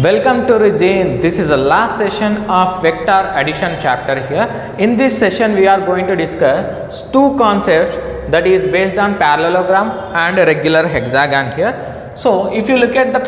Welcome to Regain. This is the last session of vector addition chapter here. In this session we are going to discuss two concepts, that is based on parallelogram and regular hexagon here. So if you look at the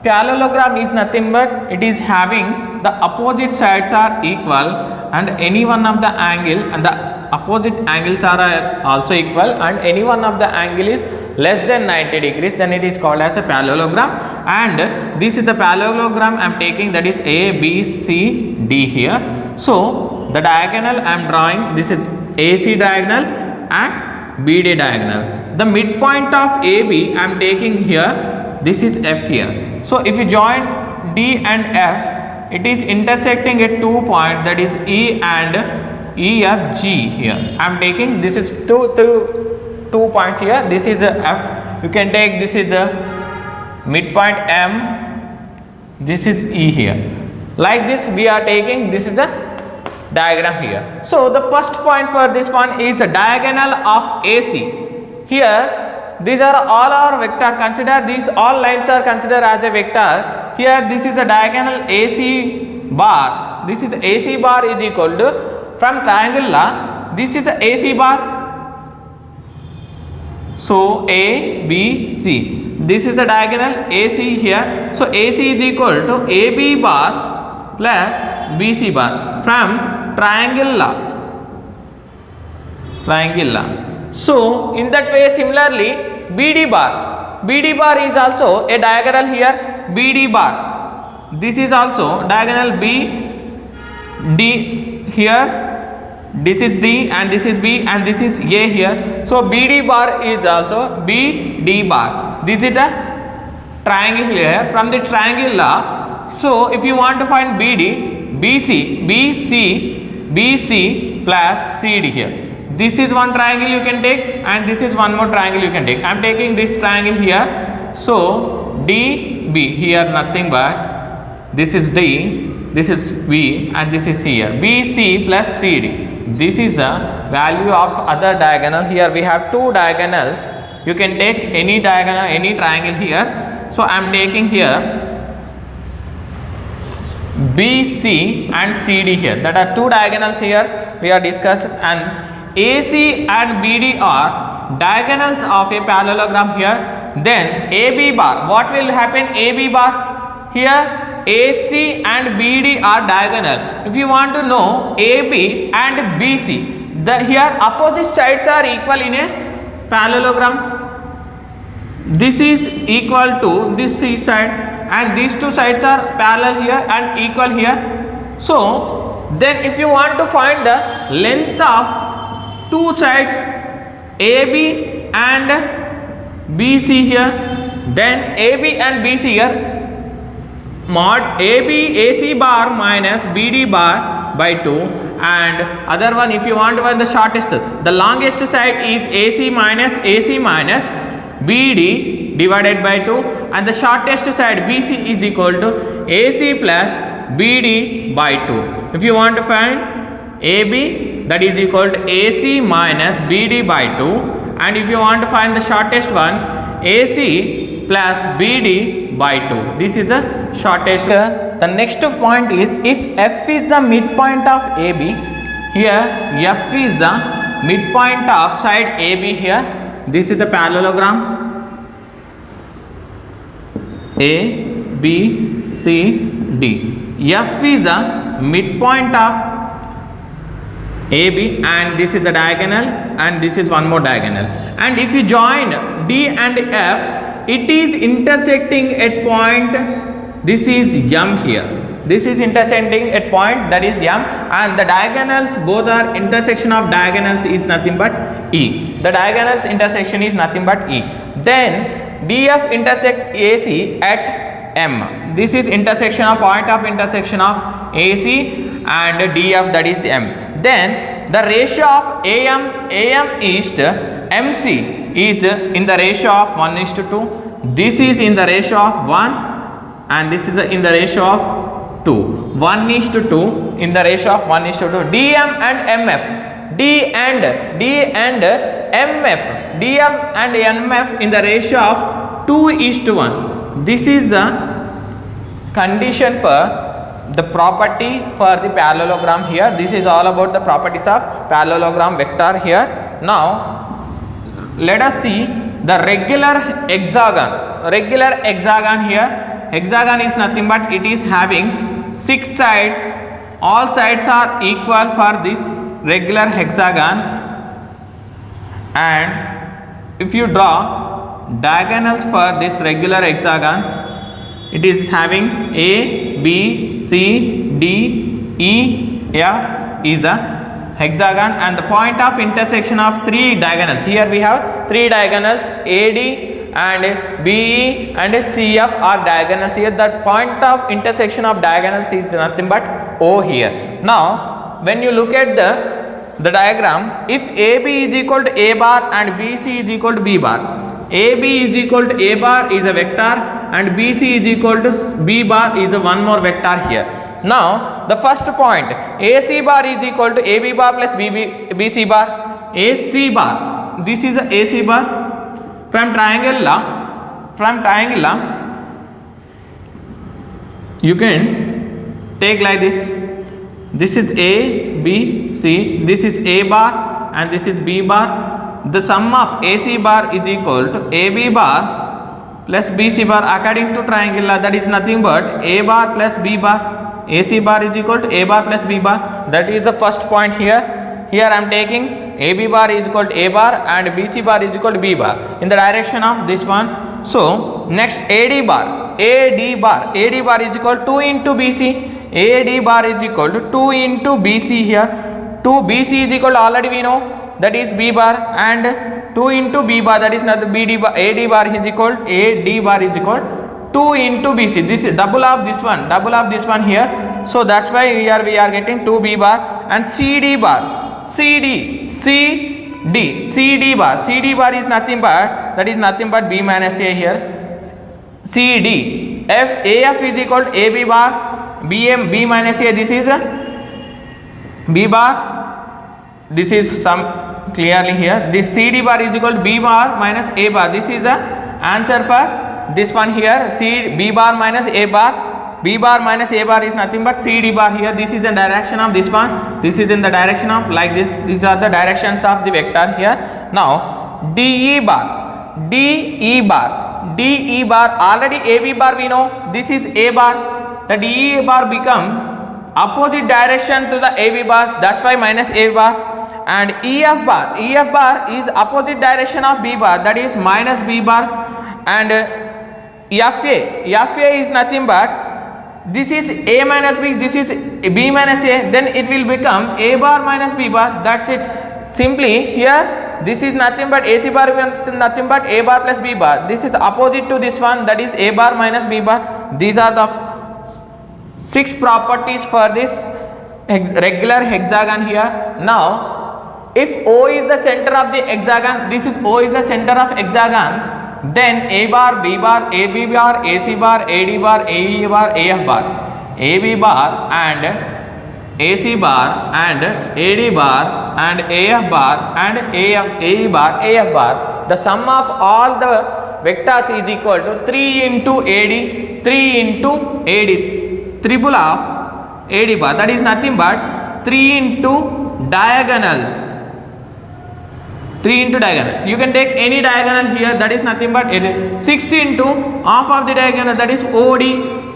parallelogram is nothing but it is having the opposite sides are equal and any one of the angle and the opposite angles are also equal and any one of the angle is less than 90 degrees, then it is called as a parallelogram. And this is the parallelogram I am taking, that is A, B, C, D here. So the diagonal I am drawing, this is AC diagonal and BD diagonal. The midpoint of AB I am taking here, this is F here. So if you join D and F, it is intersecting at 2 points, that is E and EFG here. I am taking, this is two points here, this is a F, you can take this is a midpoint M, this is E here. Like this we are taking, this is the diagram here. So the first point for this one is the diagonal of AC. Here these are all our vector, consider these all lines are considered as a vector. Here this is a diagonal AC bar, this is AC bar is equal to, from triangle law, this is the AC bar. So A, B, C, this is the diagonal AC here. So AC is equal to AB bar plus BC bar from triangle law. So in that way similarly BD bar is also a diagonal here, BD bar. This is also diagonal B, D here. This is D and this is B and this is A here. So BD bar is also BD bar. This is the triangle here. From the triangle law, so if you want to find BD, BC plus CD here. This is one triangle you can take and this is one more triangle you can take. I am taking this triangle here. So DB here nothing but this is D, this is B and this is C here. BC plus CD. This is the value of other diagonal. Here we have two diagonals. You can take any diagonal, any triangle here. So I am taking here BC and CD here. That are two diagonals here we are discussed, and AC and BD are diagonals of a parallelogram here. Then AB bar, what will happen? AB bar here AC and BD are diagonal. If you want to know AB and BC, the here opposite sides are equal in a parallelogram. This is equal to this side and these two sides are parallel here and equal here. So then if you want to find the length of two sides AB and BC here, then AB and BC here, mod AB AC bar minus BD bar by 2, and other one if you want to find the shortest, the longest side is AC minus BD divided by 2, and the shortest side BC is equal to AC plus BD by 2. If you want to find AB, that is equal to AC minus BD by 2, and if you want to find the shortest one, AC plus BD by 2. This is the shortest. The next point is, if F is the midpoint of AB, here F is the midpoint of side AB here. This is the parallelogram A, B, C, D. F is the midpoint of AB and this is the diagonal and this is one more diagonal. And if you join D and F, it is intersecting at point, this is M here. This is intersecting at point, that is M, and the diagonals, both are intersection of diagonals is nothing but E. The diagonals intersection is nothing but E. Then DF intersects AC at M. This is intersection of point of intersection of AC and DF, that is M. Then the ratio of AM is to MC is in the ratio of 1:2. This is in the ratio of 1 and this is in the ratio of 2. 1:2 in the ratio of 1:2. DM and MF, D and MF, DM and MF in the ratio of 2:1. This is the condition for the property for the parallelogram here. This is all about the properties of parallelogram vector here. Now let us see the regular hexagon. Regular hexagon here, hexagon is nothing but it is having 6 sides. All sides are equal for this regular hexagon, and if you draw diagonals for this regular hexagon, it is having A, B, C, D, E, F is a hexagon, and the point of intersection of 3 diagonals. Here we have 3 diagonals, AD and BE and CF are diagonals here. The point of intersection of diagonals is nothing but O here. Now when you look at the diagram, if AB is equal to A bar and BC is equal to B bar, AB is equal to A bar is a vector and BC is equal to B bar is a one more vector here. Now the first point, AC bar is equal to AB bar plus BC bar. AC bar, this is a AC bar. From triangle law you can take like this. This is A, B, C, this is A bar and this is B bar. The sum of AC bar is equal to AB bar plus BC bar according to triangle law, that is nothing but A bar plus B bar. AC bar is equal to A bar plus B bar. That is the first point here. Here I am taking AB bar is equal to A bar and BC bar is equal to B bar in the direction of this one. So next AD bar is equal to 2 into BC. AD bar is equal to 2 into BC here. 2 BC is equal to, already we know, that is B bar, and 2 into B bar, that is not the BD bar. AD bar is equal to AD bar is equal to 2 into BC. This is double of this one here. So that's why here we are getting 2B bar. And CD bar, CD bar is nothing but, that is nothing but B minus A here. CD, AF is equal to AB bar, B minus A, this is B bar, this is some clearly here. This CD bar is equal to B bar minus A bar. This is the answer for this one here. B bar minus A bar. B bar minus A bar is nothing but CD bar here. This is the direction of this one. This is in the direction of like this. These are the directions of the vector here. Now DE bar, already AB bar we know. This is A bar. The DE bar become opposite direction to the AB bars. That's why minus A bar. And EF bar is opposite direction of B bar. That is minus B bar. And FA is nothing but, this is A minus B, this is B minus A, then it will become A bar minus B bar. That's it. Simply here this is nothing but AC bar, nothing but A bar plus B bar. This is opposite to this one, that is A bar minus B bar. These are the 6 properties for this regular hexagon here. Now if O is the center of the hexagon, this is O is the center of hexagon, then A bar, B bar, AB bar, AC bar, AD bar, AE bar, AF bar, AB bar and AC bar and AD bar and AF bar and AE bar, AF bar. The sum of all the vectors is equal to 3 into AD, 3 into AD, triple of AD bar. That is nothing but 3 into diagonals. 3 into diagonal. You can take any diagonal here, that is nothing but 6 into half of the diagonal, that is OD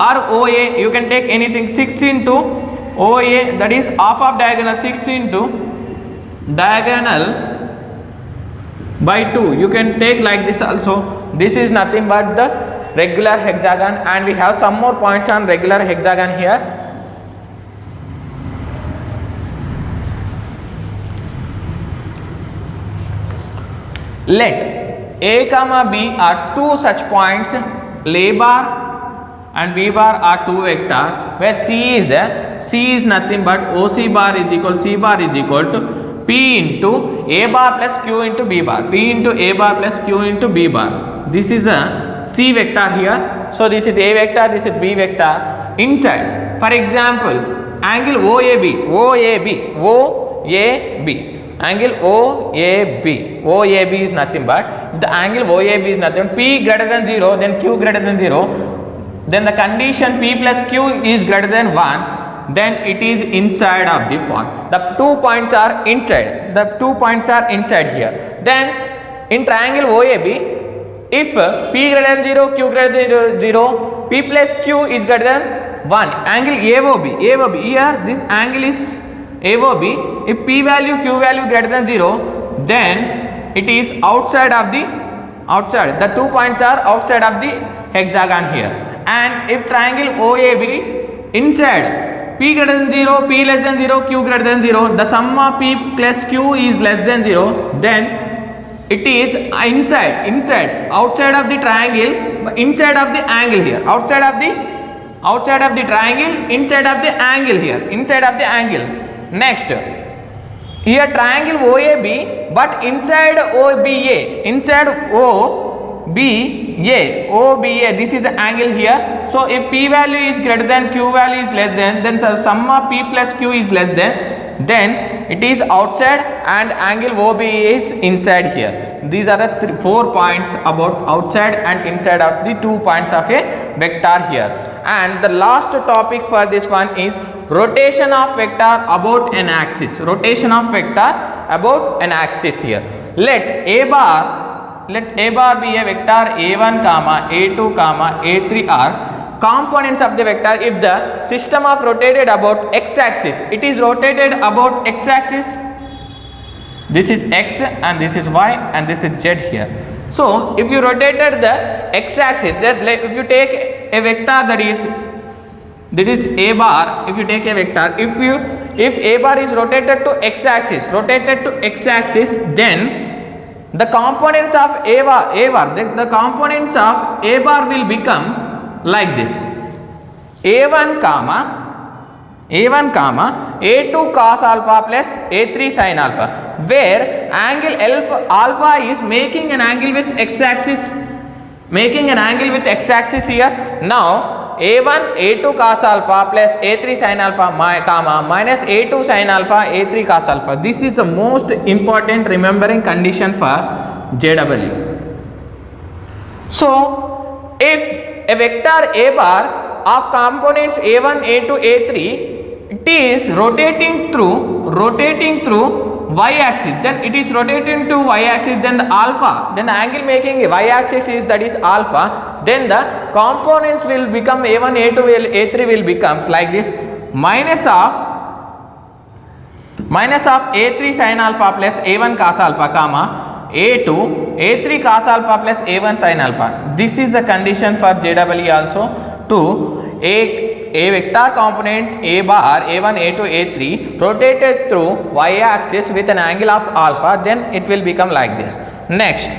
or OA. You can take anything. 6 into OA, that is half of diagonal. 6 into diagonal by 2. You can take like this also. This is nothing but the regular hexagon, and we have some more points on regular hexagon here. Let A comma B are 2 such points. A bar and B bar are 2 vectors where C is nothing but OC bar is equal to P into A bar plus Q into B bar. P into A bar plus Q into B bar. This is a C vector here. So this is A vector, this is B vector. Inside, for example, angle OAB. Angle OAB is nothing but, the angle OAB is nothing, P greater than 0, then Q greater than 0, then the condition p plus q is greater than 1, then it is inside of the point. The 2 points are inside. The 2 points are inside here. Then in triangle OAB, if p greater than 0, q greater than 0, p plus q is greater than 1. Angle AOB. Here this angle is AOB. If p value, q value greater than 0, then it is outside. The 2 points are outside of the hexagon here. And if triangle OAB inside, p greater than 0, p less than 0, q greater than 0, the sum of p plus q is less than 0, then it is inside, outside of the triangle, inside of the angle here, outside of the triangle, inside of the angle here, inside of the angle. Next, here triangle OAB, but inside OBA, this is the angle here. So if p value is greater than, q value is less than, then the sum of p plus q is less than, then it is outside and angle OBA is inside here. These are the 4 points about outside and inside of the 2 points of a vector here. And the last topic for this one is rotation of vector about an axis. Rotation of vector about an axis here. Let a bar be a vector a1 comma a2 comma a3 are components of the vector if the system of rotated about x-axis. It is rotated about x-axis. This is x and this is y and this is z here. So if you rotated the x-axis, if you take a vector that is a bar, if you take a vector, if a bar is rotated to x-axis, then the components of the components of a bar will become like this: a1 comma a2 cos alpha plus a3 sin alpha, where angle alpha is making an angle with x-axis, here. Now a1 a2 cos alpha plus a3 sin alpha comma minus a2 sin alpha a3 cos alpha. This is the most important remembering condition for JEE. So if a vector a bar of components a1 a2 a3, it is rotating through y-axis, then it is rotating to y-axis, then the alpha, then the angle making y-axis is, that is alpha, then the components will become a1 a2 a3 will becomes like this: minus of a3 sin alpha plus a1 cos alpha comma a2 a3 cos alpha plus a1 sin alpha. This is the condition for JEE also. To a vector component a bar a1 a2 a3 rotated through y-axis with an angle of alpha, then it will become like this. Next,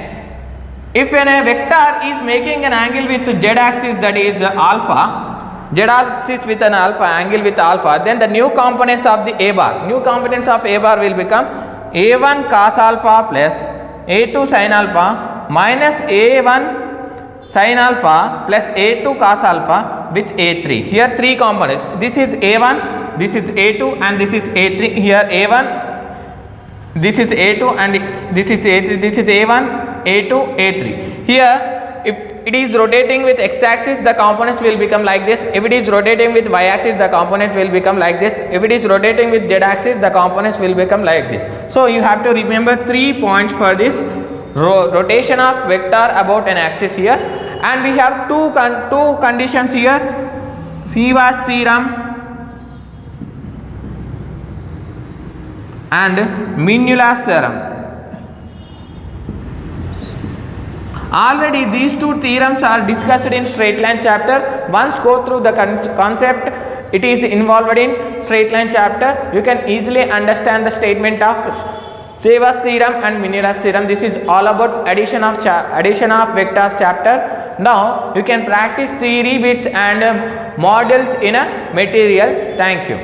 if a vector is making an angle with z-axis, that is alpha, z-axis with an alpha, angle with alpha, then the new components of the a bar, will become a1 cos alpha plus a2 sin alpha minus a1 sin alpha plus a2 cos alpha with a3. Here 3 components. This is a1, this is a2 and this is a3. Here a1, this is a2 and this is a3. This is a1, a2, a3. Here if it is rotating with x-axis, the components will become like this. If it is rotating with y-axis, the components will become like this. If it is rotating with z-axis, the components will become like this. So you have to remember 3 points for this rotation of vector about an axis here. And we have two conditions here: Sivas theorem and Minula's theorem. Already these 2 theorems are discussed in straight line chapter. Once go through the concept, it is involved in straight line chapter. You can easily understand the statement of Sivas theorem and Minula's theorem. This is all about addition of vectors chapter. Now you can practice theory bits and models in a material. Thank you.